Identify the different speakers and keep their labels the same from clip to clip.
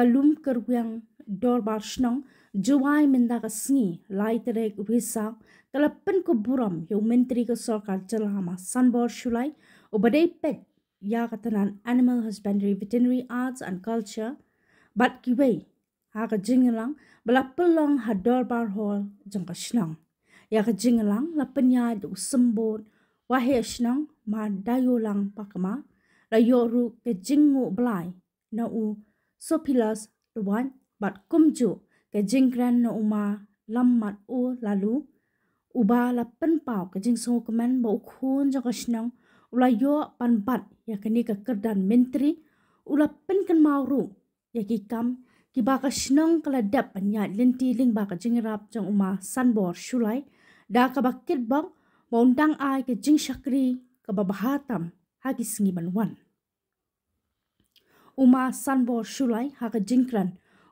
Speaker 1: kalum kerwiang dorbar shnong juwai minda ka sngi lai terek wisa kalapen ko buram yo menteri ke sarkar jalama sanbor shulai obadai pet ya katanan animal husbandry veterinary arts and culture bat kiwei ha ka jingalang bala pelong ha dorbar hall jangka shnong ya ka jingalang la penya du sembot wahe shnong ma dayolang pakama la yoru ke jingu blai na u sopilas luan bat kumju ke jingkran na uma lammat u lalu uba la penpau ke jing so keman ba khun jaka shnang ula yo pan bat ya kini ke kerdan menteri ula pen kan mauru ya ki kam ki ba ka shnang kala dap nya lenti ling ba ka jingrap jang uma sanbor shulai da ka bakit bang undang ai ke jing shakri ka babahatam hagi singi banwan uma sanbor shulai ha ka jingkran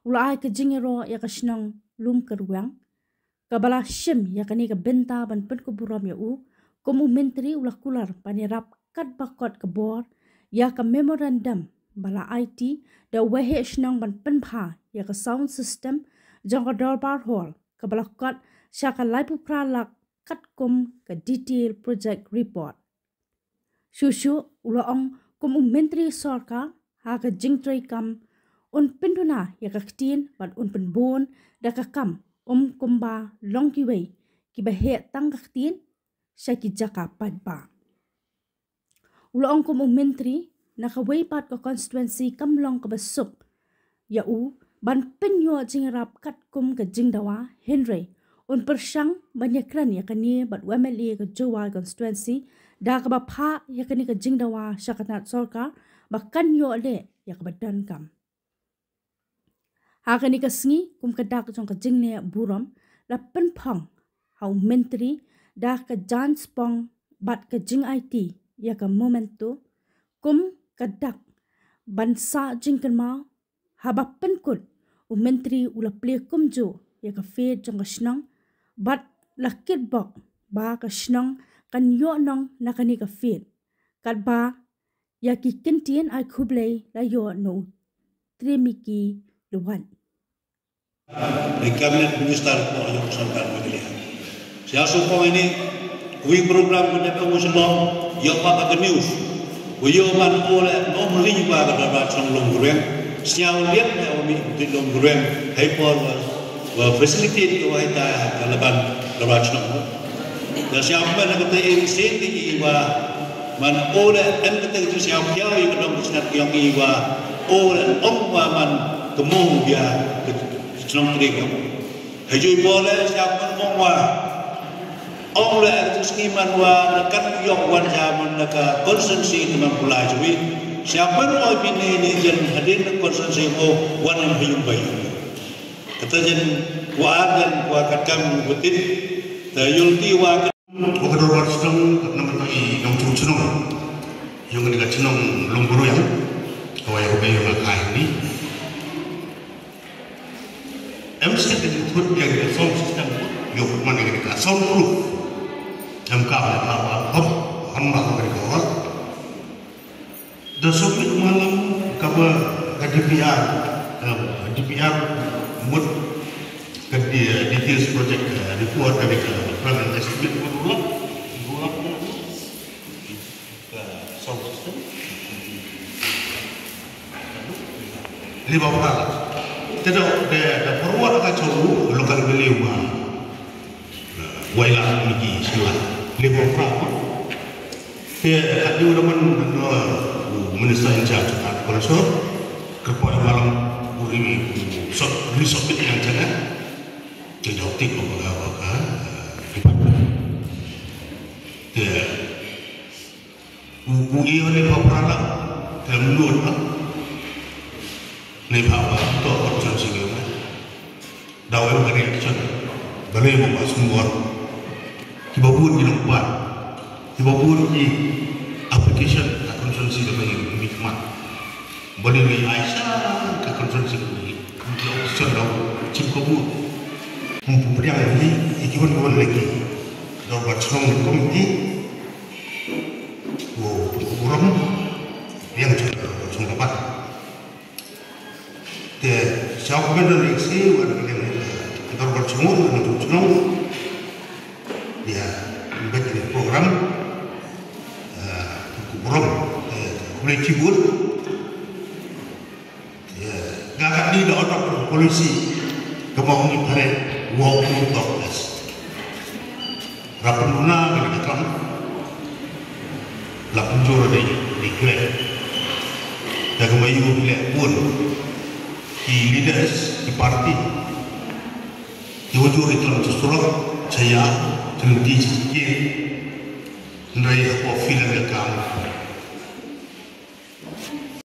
Speaker 1: ula ai ke jingero ya ka shnang lum kerwang kabala shim ya kani ka benta ban pen ko buram ya u komu menteri ula kular panirap kat bakot ke bor ya ka memorandum bala IT da wehe shnang ban pen pha ya ka sound system jang ka dorbar hall kabala kot syaka laipu pralak kat kom ka detail project report shushu ula ong komu menteri sarkar ha ka jingtrai kam un penduna ya ka ktin ban un penbon da ka kam kumba long kiwei ki bahe tang ka ktin syaki jaka padba ula ong komu menteri na ka wei pat ka constituency kam long ka basuk ya u ban penyo jingrap kat kum ka jingdawa Henry un persang banyakran ya kani bat wemeli ka jowa constituency da ka ba pha ya kani ka jingdawa syakanat sarkar bakan yo le ya ka badan kam ha kani ka sngi kum ka dak jong ka jingne buram la pen phang hau menteri da ka jan spong bat ka jing IT ya ka momento kum ka dak bansa jingkan ma ha ba pen kut menteri ula ple kum jo ya ka fe jong ka snang bat lakit bok ba ka snang kan yo nong na kani ka fe kat ba ya ki kentien ai khublei la yo no tremiki luan
Speaker 2: the cabinet minister ko yung sarkar magilihan siya supo ini kui program ko na ko sino yo pa ka news yo man ole no muli ba ka ba chong long grem siya ulit na umi din long grem hyper wa facilitate ko ay ta kalaban laban chong na siya pa na ka te city wa man ole en ka te siya kya yung dong snap yung iwa ole ong wa man kemo dia trong trigo hajui bole siap mongwa ong le ski manwa kat yok wan jaman ka konsensi teman pulai jui siapa oi bini ni jen hadin konsensi ko wan hayum bayu kata jen wa dan wa katam butin tayulti wa
Speaker 3: Wakador warstong nomor i nong chunong yung ni ka chunong longboro yang kawai ko bayo nga kai ni MC itu pun yang sound system yo mana kita sound proof jam kau apa hop hamba mereka hot the sopit malam kaba DPR mood ke details project report dari plan estimate berulang sound system lima kali tidak ada perwat kacau lokal beliau wailah miki sila level berapa dia kat dia udah minister in charge kat konsor kepada malam urimi resort yang jaga dia optik apa dia UI oleh bapak dalam menurut ni bawa to option sini dawe reaction bale mo semua kibabun di lupa kibabun di application konsumsi demi nikmat bali ni Aisyah ka konsumsi ni option daw cikobu pemberian ini ikiwan lagi daw bacong komiti kurang yang dapat siapa benar isi warga yang kita bercumur untuk cunung dia membuat ini program kuburam boleh cibur gak di dalam polisi kemauan pada waktu toples rapan guna dengan iklan lapan juru di grab dan kemayu bila pun di leaders di parti di wujud iklan sesuatu saya terhenti sedikit dari apa film yang kamu